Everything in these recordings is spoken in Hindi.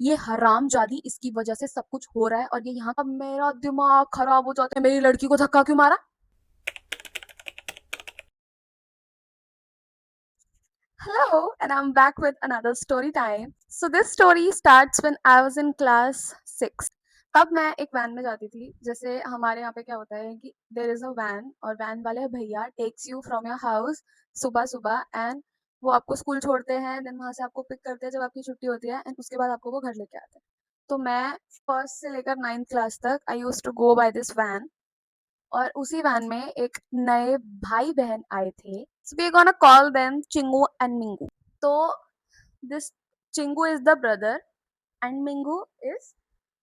ये हरामजादी इसकी वजह से सब कुछ हो रहा है और ये यहाँ का मेरा दिमाग खराब हो जाता है, मेरी लड़की को धक्का क्यों मारा? Hello, and I'm back with another story time. So this story starts when I was in class 6. तब मैं एक वैन में जाती थी। जैसे हमारे यहाँ पे क्या होता है कि देयर इज अ वैन और वैन वाले भैया takes you from your house सुबह सुबह एंड वो आपको स्कूल छोड़ते हैं, देन वहां से आपको पिक करते हैं जब आपकी छुट्टी होती है एंड उसके बाद आपको वो घर लेके आते हैं। तो मैं फर्स्ट से लेकर 9th क्लास तक I use to go by this van और उसी वैन में एक नए भाई बहन आए थे। So we gonna call them Chingu and Mingu. तो this Chingu is the brother and Mingu is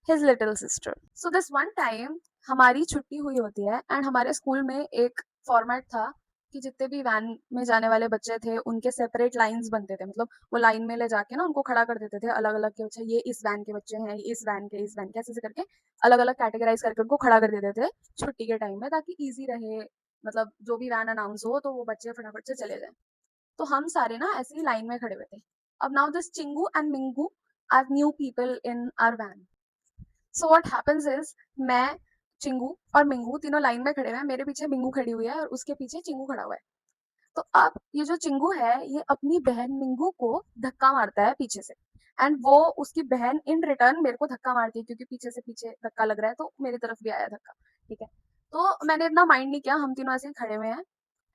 his little sister. So this one time हमारी छुट्टी हुई होती है एंड हमारे स्कूल में एक फॉर्मेट था कि जितने भी वैन में जाने वाले बच्चे थे उनके सेपरेट लाइंस बनते थे। मतलब वो लाइन में ले जाके ना उनको खड़ा कर देते थे अलग अलग के बच्चे, ये इस वैन के बच्चे हैं, इस वैन के ऐसे ऐसे करके अलग अलग कैटेगराइज करके उनको खड़ा कर देते थे छुट्टी के टाइम में, ताकि ईजी रहे। मतलब जो भी वैन अनाउंस हो तो वो बच्चे फटाफट से चले जाए। तो हम सारे ना ऐसे ही लाइन में खड़े हुए थे। अब now this Chingu and Mingu are new people in our van. So what happens is मैं, चिंगू और मिंगू तीनों लाइन में खड़े हुए हैं। मेरे पीछे मिंगू खड़ी हुई है और उसके पीछे चिंगू खड़ा हुआ है। तो अब ये जो चिंगू है ये अपनी बहन मिंगू को धक्का मारता है पीछे से एंड वो उसकी बहन इन रिटर्न मेरे को धक्का मारती है क्योंकि पीछे से पीछे धक्का लग रहा है तो मेरी तरफ भी आया धक्का। ठीक है, तो मैंने इतना माइंड नहीं किया, हम तीनों ऐसे ही खड़े हुए हैं।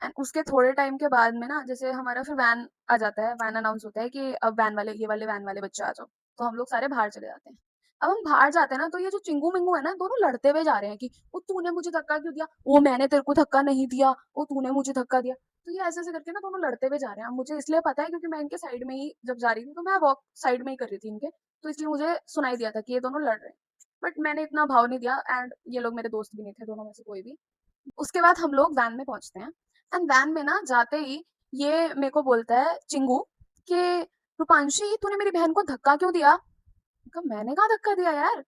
एंड उसके थोड़े टाइम के बाद में ना जैसे हमारा फिर वैन आ जाता है, वैन अनाउंस होता है कि अब वैन वाले, ये वाले वैन वाले बच्चे आ जाओ। तो हम लोग सारे बाहर चले जाते हैं। अब हम बाहर जाते हैं ना तो ये जो चिंगू मिंगू है ना दोनों लड़ते हुए जा रहे हैं कि वो तूने मुझे धक्का क्यों दिया, वो मैंने तेरे को धक्का नहीं दिया, वो तूने मुझे धक्का दिया। तो ये ऐसे ऐसे करके ना दोनों लड़ते हुए जा रहे हैं। अब मुझे इसलिए पता है क्योंकि मैं इनके साइड में ही जब जा रही थी तो मैं वॉक साइड में ही कर रही थी इनके, तो इसलिए मुझे सुनाई दिया था कि ये दोनों लड़ रहे हैं। बट मैंने इतना भाव नहीं दिया एंड ये लोग मेरे दोस्त भी नहीं थे दोनों में से कोई भी। उसके बाद हम लोग वैन में पहुंचते हैं एंड वैन में ना जाते ही ये मेरे को बोलता है चिंगू कि रूपांशी तूने मेरी बहन को धक्का क्यों दिया? मैंने कहा धक्का दिया यार,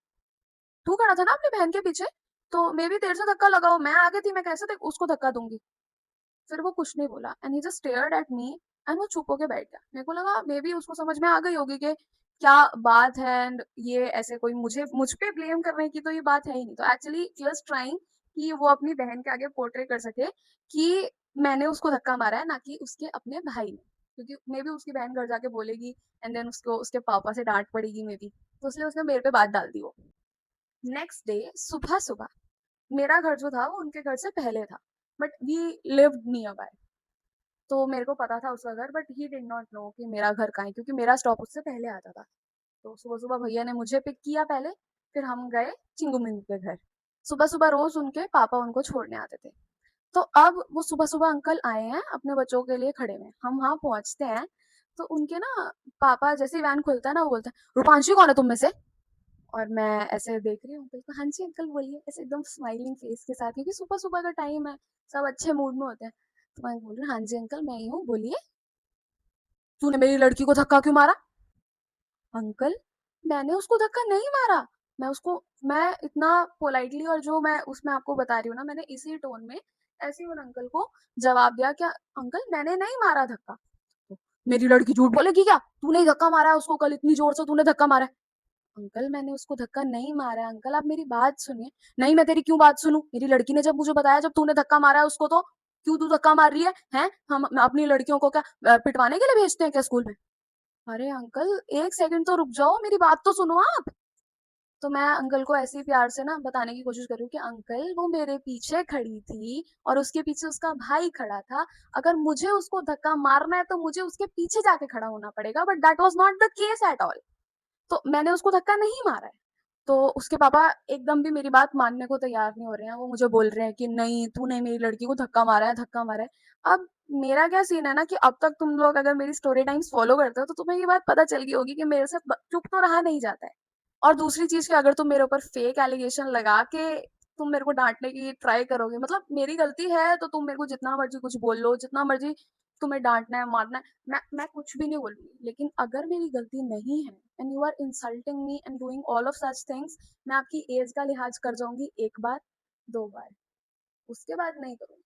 तू खड़ा था ना अपनी बहन के पीछे, तो मे भी तेरे से धक्का लगा हो, मैं आगे थी, मैं कैसे उसको धक्का दूंगी? फिर वो कुछ नहीं बोला and he just stared at me and वो चुप होके बैठ गया। मेरे को लगा मे बी उसको समझ में आ गई होगी कि क्या बात है एंड ये ऐसे कोई मुझ पे ब्लेम करने की तो ये बात है ही नहीं। तो एक्चुअली जस्ट ट्राइंग कि वो अपनी बहन के आगे पोर्ट्रे कर सके कि मैंने उसको धक्का मारा है, ना कि उसके अपने भाई ने, क्योंकि मे बी उसकी बहन घर जाके बोलेगी एंड देन उसको उसके पापा से डांट पड़ेगी मे बी, तो इसलिए उसने मेरे पे बात डाल दी वो। नेक्स्ट डे सुबह सुबह मेरा घर जो था वो उनके घर से पहले था, but we lived near by. तो मेरे को पता था उसका घर, but he did not know कि मेरा घर कहाँ है क्योंकि मेरा स्टॉप उससे पहले आता था। तो सुबह सुबह भैया ने मुझे पिक किया पहले, फिर हम गए चिंगू मिंगू के घर। सुबह सुबह रोज उनके पापा उनको छोड़ने आते थे। तो अब वो सुबह सुबह अंकल आए हैं अपने बच्चों के लिए खड़े में, हम वहां पहुंचते हैं। तो उनके ना पापा जैसे ही वैन खुलता है ना वो बोलते हैं रूपांशी कौन है तुम में से? और मैं ऐसे देख रही हूँ अंकल को, हाँ जी अंकल बोलिए, ऐसे एकदम स्माइलिंग फेस के साथ, क्योंकि सुबह सुबह का टाइम है, सब अच्छे मूड में होते हैं। तो मैं बोल रही हूँ हाँ जी अंकल मैं ही हूँ, बोलिए तूने मेरी लड़की को धक्का क्यों मारा? अंकल मैंने उसको धक्का नहीं मारा। मैं इतना पोलाइटली और जो मैं उसमें आपको बता रही हूँ ना मैंने इसी टोन में ऐसे ही उन अंकल को जवाब दिया, क्या अंकल मैंने नहीं मारा धक्का। तो, मेरी लड़की झूठ बोलेगी क्या, तूने ही धक्का मारा है उसको, कल इतनी जोर से तूने धक्का मारा है। अंकल मैंने उसको धक्का नहीं मारा है, अंकल आप मेरी बात सुनिए। नहीं मैं तेरी क्यों बात सुनूं, मेरी लड़की ने जब मुझे बताया जब तूने धक्का मारा है उसको, तो क्यों तू धक्का मार रही है? हैं हम अपनी लड़कियों को क्या पिटवाने के लिए भेजते हैं क्या स्कूल में? अरे अंकल एक सेकंड तो रुक जाओ, मेरी बात तो सुनो आप। तो मैं अंकल को ऐसे ही प्यार से ना बताने की कोशिश कर रही हूँ कि अंकल वो मेरे पीछे खड़ी थी और उसके पीछे उसका भाई खड़ा था। अगर मुझे उसको धक्का मारना है तो मुझे उसके पीछे जाके खड़ा होना पड़ेगा, but that was not the case at all. तो मैंने उसको धक्का नहीं मारा है। तो उसके पापा एकदम भी मेरी बात मानने को तैयार नहीं हो रहे हैं, वो मुझे बोल रहे हैं कि नहीं तूने मेरी लड़की को धक्का मारा है, धक्का मारा है। अब मेरा क्या सीन है ना कि अब तक तुम लोग अगर मेरी स्टोरी टाइम्स फॉलो करते हो तो तुम्हें ये बात पता चल गई होगी कि मेरे से चुप तो रहा नहीं जाता है। और दूसरी चीज कि अगर तुम मेरे ऊपर फेक एलिगेशन लगा के तुम मेरे को डांटने की ट्राई करोगे, मतलब मेरी गलती है तो तुम मेरे को जितना मर्जी कुछ बोल लो, जितना मर्जी तुम्हें डांटना है मारना है, मैं कुछ भी नहीं बोलूंगी। लेकिन अगर मेरी गलती नहीं है and you are insulting me and doing all of such things, मैं आपकी एज का लिहाज कर जाऊंगी एक बार, दो बार, उसके बाद नहीं करूंगी।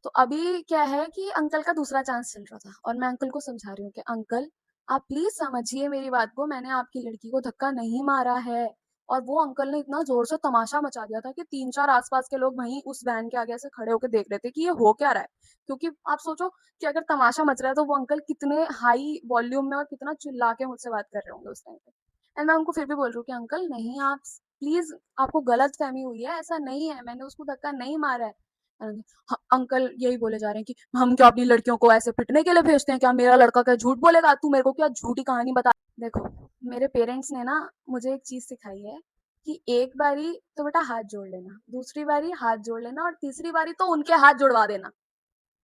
तो अभी क्या है कि अंकल का दूसरा चांस चल रहा था और मैं अंकल को समझा रही हूँ कि अंकल आप प्लीज़ समझिए मेरी बात को, मैंने आपकी लड़की को धक्का नहीं मारा है। और वो अंकल ने इतना ज़ोर से तमाशा मचा दिया था कि 3-4 आस-पास के लोग वहीं उस वैन के आगे ऐसे खड़े होके देख रहे थे कि ये हो क्या रहा है? क्योंकि आप सोचो कि अगर तमाशा मच रहा है तो वो अंकल कितने हाई वॉल्यूम में और कितना चिल्ला के मुझसे बात कर रहे होंगे उस टाइम पे। एंड मैं उनको फिर भी बोल रही हूँ कि अंकल नहीं, आप प्लीज़, आपको गलतफ़हमी हुई है, ऐसा नहीं है, मैंने उसको धक्का नहीं मारा है। हाँ, अंकल यही बोले जा रहे हैं कि हम क्या अपनी लड़कियों को ऐसे पिटने के लिए भेजते हैं क्या? मेरा लड़का क्या झूठ बोलेगा? तू मेरे को क्या झूठी कहानी बता। देखो, मेरे पेरेंट्स ने ना मुझे एक चीज़ सिखाई है कि एक बारी तो बेटा हाथ जोड़ लेना, दूसरी बारी हाथ जोड़ लेना और तीसरी बारी तो उनके हाथ जुड़वा देना,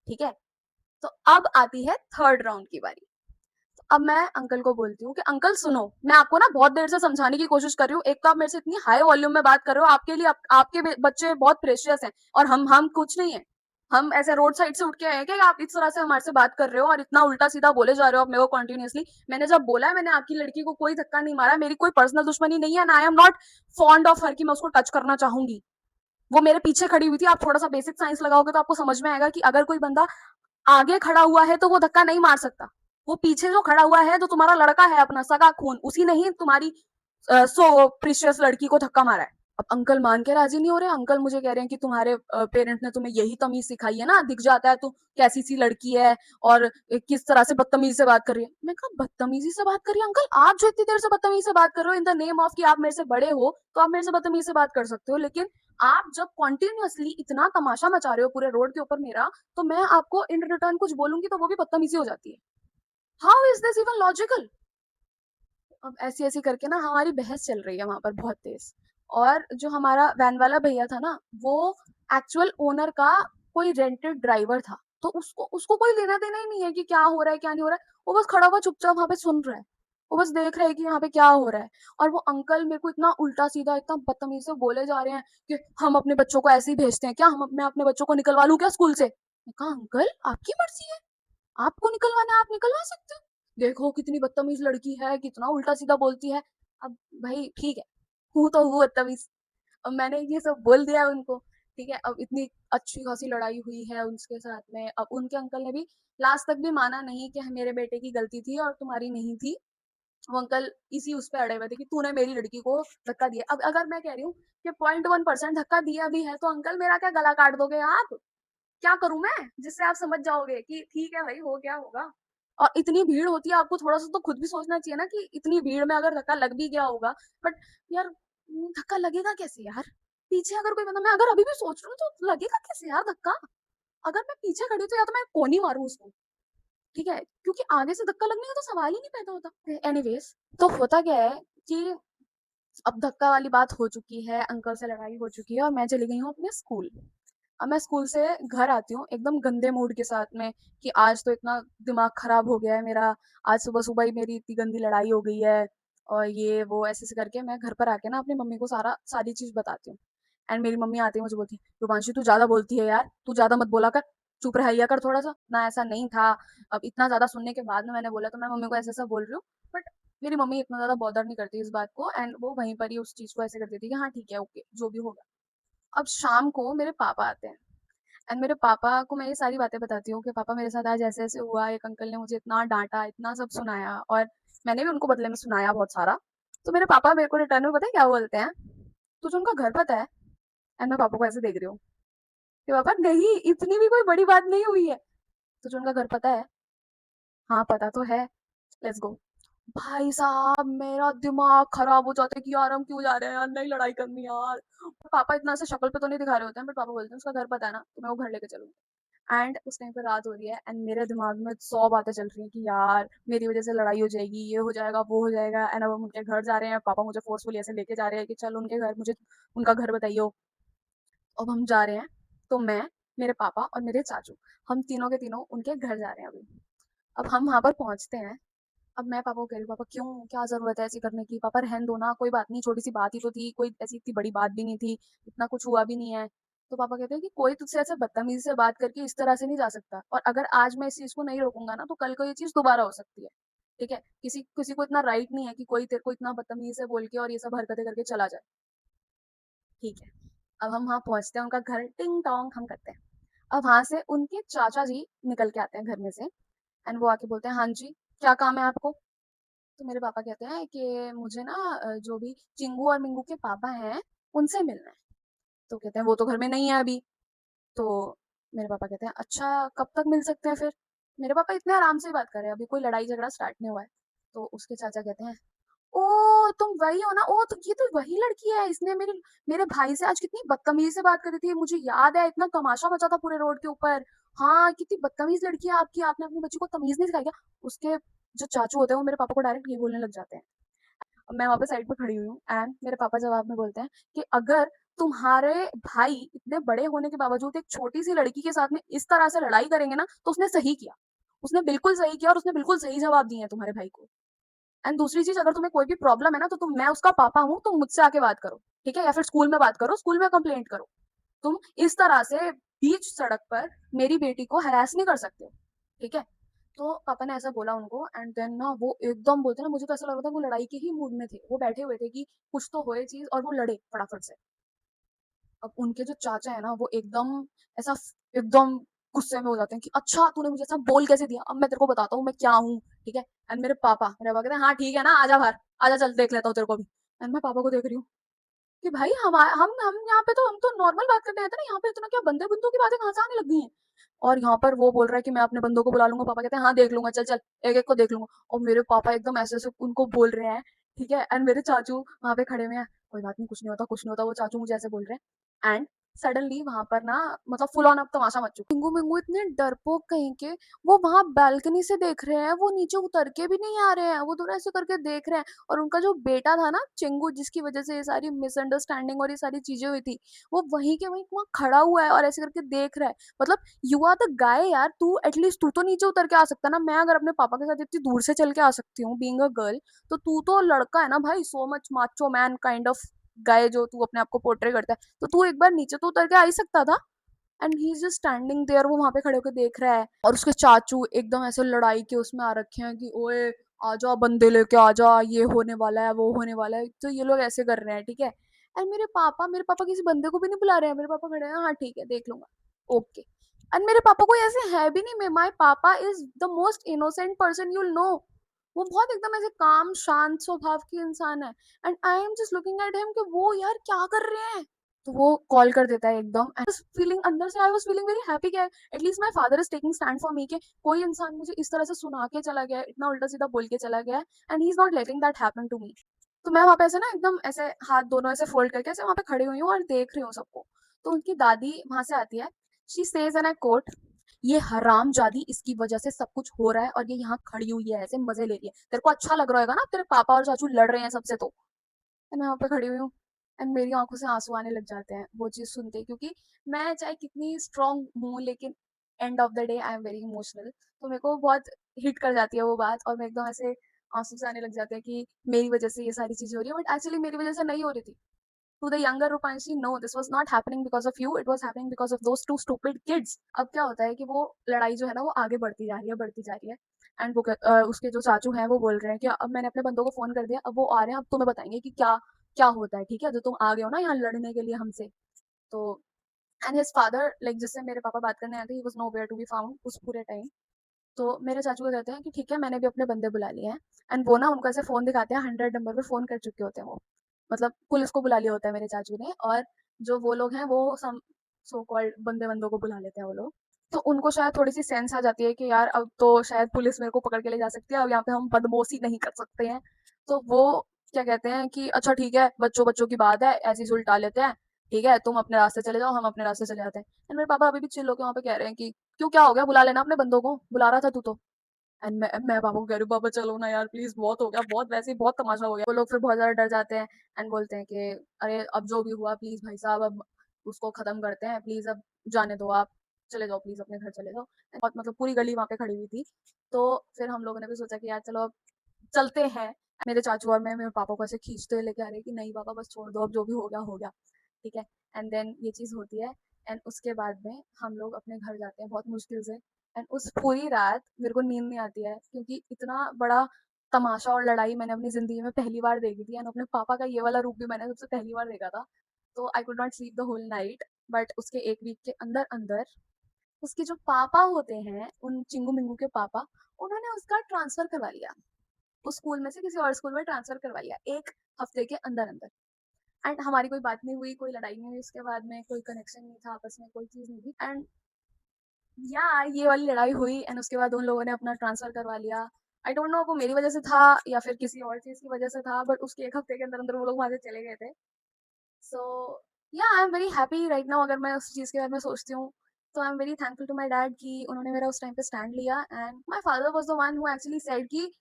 ठीक है? तो अब आती है थर्ड राउंड की बारी। अब मैं अंकल को बोलती हूँ कि अंकल सुनो, मैं आपको ना बहुत देर से समझाने की कोशिश कर रही हूँ। एक तो आप मेरे से इतनी हाई वॉल्यूम में बात कर रहे हो, आपके लिए आपके बच्चे बहुत प्रेशियस हैं और हम कुछ नहीं है। हम ऐसे रोड साइड से उठ के आए हैं क्या, आप इस तरह से हमारे से बात कर रहे हो और इतना उल्टा सीधा बोले जा रहे हो आप मेरे को कंटिन्यूअसली। मैंने जब बोला है मैंने आपकी लड़की को कोई धक्का नहीं मारा, मेरी कोई पर्सनल दुश्मनी नहीं है, and I am not fond of her कि मैं उसको टच करना चाहूंगी। वो मेरे पीछे खड़ी हुई थी। आप थोड़ा सा बेसिक साइंस लगाओगे तो आपको समझ में आएगा कि अगर कोई बंदा आगे खड़ा हुआ है तो वो धक्का नहीं मार सकता। वो पीछे जो खड़ा हुआ है, जो तुम्हारा लड़का है अपना सगा खून, उसी ने ही तुम्हारी सो प्रीशियस लड़की को धक्का मारा है। अब अंकल मान के राजी नहीं हो रहे। अंकल मुझे कह रहे हैं कि तुम्हारे पेरेंट्स ने तुम्हें यही तमीज सिखाई है ना, दिख जाता है तू कैसी सी लड़की है और किस तरह से बदतमीजी से बात कर रही है। मैं कहा बदतमीजी से बात कर रही है अंकल? आप जो इतनी देर से बदतमीजी से बात कर रहे हो इन द नेम ऑफ कि आप मेरे से बड़े हो, तो आप मेरे से बदतमीजी से बात कर सकते हो, लेकिन आप जब कॉन्टिन्यूअसली इतना तमाशा मचा रहे हो पूरे रोड के ऊपर मेरा, तो मैं आपको इन रिटर्न कुछ बोलूंगी तो वो भी बदतमीजी हो जाती है। How is this even logical? अब ऐसी-ऐसी करके ना हमारी बहस चल रही है वहाँ पर बहुत तेज़। और जो हमारा वैन वाला भैया था ना, वो एक्चुअल ओनर का कोई रेंटेड ड्राइवर था। तो उसको उसको कोई लेना-देना ही नहीं है कि क्या हो रहा है, क्या नहीं हो रहा है। वो बस खड़ा हुआ चुपचाप वहाँ पे सुन रहा है। वो बस देख रहा है कि यहाँ पे क्या हो रहा है। और वो अंकल मेरे को इतना उल्टा-सीधा, इतना बदतमीज़ी से बोले जा रहे हैं कि हम अपने बच्चों को ऐसे ही भेजते हैं क्या? मैं अपने बच्चों को निकलवा लूँ क्या स्कूल से? मैंने कहा अंकल आपकी मर्ज़ी है। आपको निकलवाना है, आप निकलवा सकते हो। देखो कितनी बदतमीज़ लड़की है, कितना उल्टा-सीधा बोलती है। अब भाई ठीक है, हूँ तो हूँ बदतमीज़। अब मैंने ये सब बोल दिया है उनको, ठीक है? अब इतनी अच्छी-खासी लड़ाई हुई है उसके साथ में। अब उनके अंकल ने भी लास्ट तक भी माना नहीं कि मेरे बेटे की गलती थी और तुम्हारी नहीं थी। वो अंकल इसी उस पे अड़े हुए थे कि तूने मेरी लड़की को धक्का दिया। अब अगर मैं कह रही हूँ कि 0.1% धक्का दिया भी है, तो अंकल मेरा क्या गला काट दोगे आप? क्या करूँ मैं? जिससे आप समझ जाओगे कि ठीक है भाई, हो गया होगा। और इतनी भीड़ होती है, आपको थोड़ा-सा तो खुद भी सोचना चाहिए ना कि इतनी भीड़ में अगर धक्का लग भी गया होगा, बट यार धक्का लगेगा कैसे यार? पीछे अगर कोई बंदा, मैं अगर अभी भी सोच रही हूँ तो लगेगा कैसे यार धक्का? अगर मैं पीछे खड़ी हूँ तो या तो मैं कोनी मारूँ उसको, ठीक है? क्योंकि आगे से धक्का लगने का तो सवाल ही नहीं पैदा होता। एनीवेज़, तो होता क्या है कि अब धक्का वाली बात हो चुकी है, अंकल से लड़ाई हो चुकी है और मैं चली गई हूँ अपने स्कूल। अब मैं स्कूल से घर आती हूँ एकदम गंदे मूड के साथ में कि आज तो इतना दिमाग खराब हो गया है मेरा, आज सुबह-सुबह ही मेरी इतनी गंदी लड़ाई हो गई है और ये वो ऐसे-ऐसे करके मैं घर पर आके ना अपनी मम्मी को सारी चीज़ बताती हूँ। एंड मेरी मम्मी आते ही मुझे बोलती है, "रुपांशी तू ज़्यादा बोलती है यार, तू ज़्यादा मत बोला कर, चुप रहिया कर थोड़ा-सा, ना ऐसा नहीं था।" अब इतना ज़्यादा सुनने के बाद में मैंने बोला तो मैं मम्मी को ऐसा-ऐसा बोल रही हूँ, बट मेरी मम्मी इतना ज़्यादा बॉदर नहीं करती इस बात को एंड वो वहीं पर ही उस चीज़ को ऐसे कर देती है कि हाँ ठीक है, ओके, जो भी होगा। अब शाम को मेरे पापा आते हैं एंड मेरे पापा को मैं ये सारी बातें बताती हूँ कि पापा मेरे साथ आज ऐसे-ऐसे हुआ, एक अंकल ने मुझे इतना डाँटा, इतना सब सुनाया और मैंने भी उनको बदले में सुनाया बहुत सारा। तो मेरे पापा मेरे को रिटर्न में पता है क्या बोलते हैं? "तुझे उनका घर पता है?" एंड मैं पापा को ऐसे देख रही हूँ कि पापा नहीं, इतनी भी कोई बड़ी बात नहीं हुई है। "तुझे उनका घर पता है?" "हाँ, पता तो है, लेट्स गो।" भाई साहब मेरा दिमाग खराब हो जाता है कि यार हम क्यों जा रहे हैं यार, नहीं लड़ाई करनी यार। पापा इतना ऐसे शक्ल पे तो नहीं दिखा रहे होते हैं, बट पापा बोलते हैं उसका घर पता है ना, तो मैं वो घर लेके चलूंगी। एंड उस टाइम पे रात हो रही है एंड मेरे दिमाग में 100 बातें चल रही हैं कि यार मेरी वजह से लड़ाई हो जाएगी, ये हो जाएगा, वो हो जाएगा। एंड अब हम उनके घर जा रहे हैं, पापा मुझे फोर्सफुली ऐसे लेके जा रहे हैं कि चल उनके घर, मुझे उनका घर बताइयो। अब हम जा रहे हैं, तो मैं, मेरे पापा और मेरे चाचू, हम तीनों के तीनों उनके घर जा रहे हैं अभी। अब हम वहां पर पहुंचते हैं। अब मैं पापा को कह रही हूँ, पापा क्यों, क्या ज़रूरत है ऐसी करने की? पापा रहने दो ना, कोई बात नहीं, छोटी-सी बात ही तो थी, कोई ऐसी इतनी बड़ी बात भी नहीं थी, इतना कुछ हुआ भी नहीं है। तो पापा कहते हैं कि कोई तुझसे ऐसे बदतमीज़ी से बात करके इस तरह से नहीं जा सकता और अगर आज मैं इस चीज़ को नहीं रोकूँगा ना, तो कल को ये चीज़ दोबारा हो सकती है। ठीक है? किसी किसी को इतना राइट नहीं है कि कोई तेरे को इतना बदतमीज़ी से बोल के और ये सब हरकतें करके चला जाए। ठीक है। अब हम वहाँ पहुँचते हैं, उनका घर टिंग-टोंग हम करते हैं। अब वहाँ से उनके चाचा जी निकल के आते हैं घर में से एंड वो आके बोलते हैं, "हाँ जी, क्या काम है आपको?" तो मेरे पापा कहते हैं कि मुझे ना जो भी चिंगू और मिंगू के पापा हैं, उनसे मिलना है। तो कहते हैं वो तो घर में नहीं है अभी। तो मेरे पापा कहते हैं अच्छा कब तक मिल सकते हैं फिर? मेरे पापा इतने आराम से बात कर रहे हैं, अभी कोई लड़ाई झगड़ा स्टार्ट नहीं हुआ है। तो उसके चाचा कहते हैं ओह तुम वही हो ना, ओ तो ये तो वही लड़की है, इसने मेरे मेरे भाई से आज कितनी बदतमीजी से बात करी थी, मुझे याद है इतना तमाशा मचा था पूरे रोड के ऊपर। हाँ कितनी बदतमीज लड़की है आपकी, आपने अपनी बच्ची को तमीज नहीं सिखाई क्या? उसके जो चाचू होते हैं वो मेरे पापा को डायरेक्ट ये बोलने लग जाते हैं। अब मैं वहाँ पे साइड पे खड़ी हुई हूँ एंड मेरे पापा जवाब में बोलते हैं कि अगर तुम्हारे भाई इतने बड़े होने के बावजूद एक छोटी सी लड़की के साथ में इस तरह से लड़ाई करेंगे ना तो उसने सही किया। उसने बिल्कुल सही किया और उसने बिल्कुल सही जवाब दिए हैं तुम्हारे भाई को। एंड दूसरी चीज अगर तुम्हें कोई भी प्रॉब्लम है ना तो मैं उसका पापा हूँ, तुम मुझसे आके बात करो, ठीक है? या फिर स्कूल में बात करो, स्कूल में कंप्लेंट करो। तुम इस तरह से बीच सड़क पर मेरी बेटी को हरास नहीं कर सकते हो, ठीक है? तो पापा ने ऐसा बोला उनको एंड देन ना वो एकदम बोलते ना, मुझे तो ऐसा लग रहा था वो लड़ाई के ही मूड में थे, वो बैठे हुए थे कि कुछ तो होए चीज और वो लड़े फटाफट से। अब उनके जो चाचा है ना वो एकदम ऐसा एकदम गुस्से में हो जाते हैं कि अच्छा तूने मुझे ऐसा बोल कैसे दिया, अब मैं तेरे को बताता हूँ मैं क्या हूँ, ठीक है? एंड मेरे पापा कहते हैं हाँ ठीक है ना, आजा बाहर, आजा चल देख लेता हूँ तेरे को भी। एंड मैं पापा को देख रही हूँ कि भाई हम यहाँ पे तो हम तो नॉर्मल बात करते हैं ना, यहाँ पे इतना क्या बंदे बंदों की बातें कहाँ से आने लग गई हैं? और यहाँ पर वो बोल रहा है कि मैं अपने बंदों को बुला लूंगा, पापा कहते हैं हाँ देख लूंगा, चल चल एक एक को देख लूंगा। और मेरे पापा एकदम ऐसे ऐसे उनको बोल रहे हैं, ठीक है? एंड मेरे चाचू वहां पे खड़े हुए हैं, कोई बात नहीं, कुछ नहीं होता कुछ नहीं होता, वो चाचू मुझे ऐसे बोल रहे हैं। एंड सडनली वहां पर ना मतलब फुल ऑन अब तमाशा मच चुका। मिंगू मिंगू इतने डरपोक कहीं के, वो वहां बालकनी से देख रहे हैं, वो नीचे उतर के भी नहीं आ रहे हैं, वो थोड़ा ऐसे करके देख रहे हैं। और उनका जो बेटा था ना चिंगू, जिसकी वजह से ये सारी मिसअंडरस्टैंडिंग और ये सारी चीजें हुई थी, वो वहीं के वहीं वहां खड़ा हुआ है और ऐसे करके देख रहा है। मतलब यू आर द गाय यार, तू एटलीस्ट तू तो नीचे उतर के आ सकता ना। मैं अगर अपने पापा के साथ इतनी दूर से चल के आ सकती हूँ बीइंग अ गर्ल, तो तू तो लड़का है ना भाई, so much macho man kind of guy जो तू अपने आप को पोर्ट्रे करता है, तो तू एक बार नीचे तो उतर के आ ही सकता था। And he is just standing there, वो वहां पे खड़े होकर देख रहा है। और उसके चाचू एकदम ऐसे लड़ाई के उसमें आ रखे हैं कि ओए आजा बंदे लेके आजा, ये होने वाला है वो होने वाला है, तो ये लोग ऐसे कर रहे हैं, ठीक है? एंड मेरे पापा किसी बंदे को भी नहीं बुला रहे हैं, मेरे पापा खड़े हैं हाँ ठीक है देख लूंगा, ओके। एंड मेरे पापा कोई ऐसे है भी नहीं, माई पापा is the most innocent person you know. वो बहुत एकदम ऐसे काम शांत स्वभाव की इंसान है। And I am just looking at him कि वो यार क्या कर रहे हैं। तो वो कॉल कर देता है एकदम, फीलिंग अंदर से I was feeling very happy कि at least my father is taking stand for me, कि कोई इंसान मुझे इस तरह से सुना के चला गया है, इतना उल्टा सीधा बोल के चला गया है and he is not letting that happen to me. तो मैं वहां पे ऐसे ना एकदम ऐसे हाथ दोनों ऐसे फोल्ड करके ऐसे वहां पे खड़ी हुई हूँ और देख रही हूँ सबको। तो उनकी दादी वहां से आती है, she says and I quote, ये हराम जादी इसकी वजह से सब कुछ हो रहा है और ये यहाँ खड़ी हुई है ऐसे मजे ले रही है, तेरे को अच्छा लग रहा होगा ना तेरे पापा और चाचू लड़ रहे हैं सबसे, तो मैं वहाँ पे खड़ी हुई हूँ एंड मेरी आंखों से आंसू आने लग जाते हैं वो चीज सुन के, क्योंकि मैं चाहे कितनी स्ट्रांग हूँ लेकिन end of the day I am very emotional. तो मेरे को बहुत हिट कर जाती है वो बात और मैं एकदम ऐसे आंसू से आने लग जाते हैं कि मेरी वजह से ये सारी चीजें हो रही है, बट एक्चुअली मेरी वजह से नहीं हो रही थी। To the younger Rupanshi, no, this was not happening because of you. It was happening because of those two stupid kids. अब क्या होता है कि वो लड़ाई जो है ना वो आगे बढ़ती जा रही है बढ़ती जा रही है। एंड उसके जो चाचू हैं वो बोल रहे हैं कि अब मैंने अपने बंदों को फोन कर दिया, अब वो आ रहे हैं, अब तुम्हें बताएंगे कि क्या क्या होता है, ठीक है? जो तुम आ गए हो ना यहाँ लड़ने के लिए हमसे। तो एंड हिज फादर लाइक जिससे मेरे पापा बात करने आए थे, he was nowhere to be found उस पूरे टाइम। तो मेरे चाचू को कहते हैं कि ठीक है मैंने भी अपने बंदे बुला लिए हैं। एंड वो ना उनको ऐसे फोन दिखाते हैं, 100 नंबर पे फोन कर चुके होते हैं वो, मतलब पुलिस को बुला लिया होता है मेरे चाचू ने। और जो वो लोग हैं वो सम सो कॉल्ड बंदे बंदों को बुला लेते हैं वो लोग। तो उनको शायद थोड़ी सी सेंस आ जाती है कि यार अब तो शायद पुलिस मेरे को पकड़ के ले जा सकती है, अब यहाँ पे हम बदमाशी नहीं कर सकते हैं। तो वो क्या कहते हैं कि अच्छा ठीक है बच्चों बच्चों की बात है, ऐसी सुलटा लेते हैं, ठीक है तुम अपने रास्ते चले जाओ हम अपने रास्ते चले जाते हैं। एंड मेरे पापा अभी भी चिल्लो के वहां पे कह रहे हैं कि क्यों क्या हो गया, बुला लेना अपने बंदों को, बुला रहा था तू तो। एंड मैं पापा को कह रही हूँ पापा चलो ना यार प्लीज, बहुत हो गया, बहुत वैसे ही बहुत तमाशा हो गया। वो लोग फिर बहुत ज्यादा डर जाते हैं एंड बोलते हैं कि अरे अब जो भी हुआ प्लीज भाई साहब अब उसको खत्म करते हैं, प्लीज अब जाने दो आप, चले जाओ प्लीज अपने घर चले जाओ। और मतलब पूरी गली वहां पे खड़ी हुई थी। तो फिर हम लोगों ने भी सोचा कि यार चलो अब चलते हैं। मेरे चाचू और मैं मेरे पापा को ऐसे खींचते लेके आ रहे कि नहीं पापा बस छोड़ दो, अब जो भी हो गया, ठीक है? एंड देन ये चीज होती है एंड उसके बाद में हम लोग अपने घर जाते हैं बहुत मुश्किल से। एंड उस पूरी रात मेरे को नींद नहीं आती है क्योंकि इतना बड़ा तमाशा और लड़ाई मैंने अपनी जिंदगी में पहली बार देखी थी एंड अपने पापा का ये वाला रूप भी मैंने सबसे पहली बार देखा था। तो I could not sleep the whole night. But उसके एक वीक के अंदर अंदर उसके जो पापा होते हैं, उन चिंगू मिंगू के पापा, उन्होंने उसका ट्रांसफर करवा लिया। उस स्कूल में से किसी और स्कूल में ट्रांसफ़र करवा लिया 1 हफ्ते के अंदर-अंदर। एंड हमारी कोई बात नहीं हुई, कोई लड़ाई नहीं हुई उसके बाद में, कोई कनेक्शन नहीं था आपस में, कोई चीज़ नहीं थी एंड या ये वाली लड़ाई हुई एंड उसके बाद उन लोगों ने अपना ट्रांसफ़र करवा लिया। आई डोंट नो वो मेरी वज़ह से था या फिर किसी और चीज़ की वज़ह से था बट उसके 1 हफ्ते के अंदर-अंदर वो लोग वहाँ से चले गए थे। सो या आई am very happy right now अगर मैं उस चीज़ के बारे में सोचती हूँ, तो I am very thankful to my dad कि उन्होंने मेरा उस टाइम पे स्टैंड लिया and my father was the one who actually said कि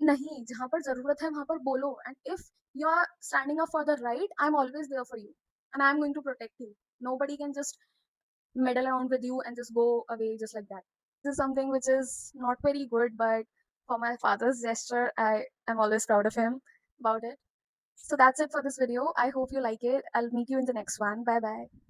नहीं, जहाँ पर ज़रूरत है वहाँ पर बोलो and if you are standing up for the right, I am always there for you and I am going to protect you. Nobody can just meddle around with you and just go away just like that. This is something which is not very good, but for my father's gesture, I am always proud of him about it. So that's it for this video. I hope you like it. I'll meet you in the next one. Bye bye.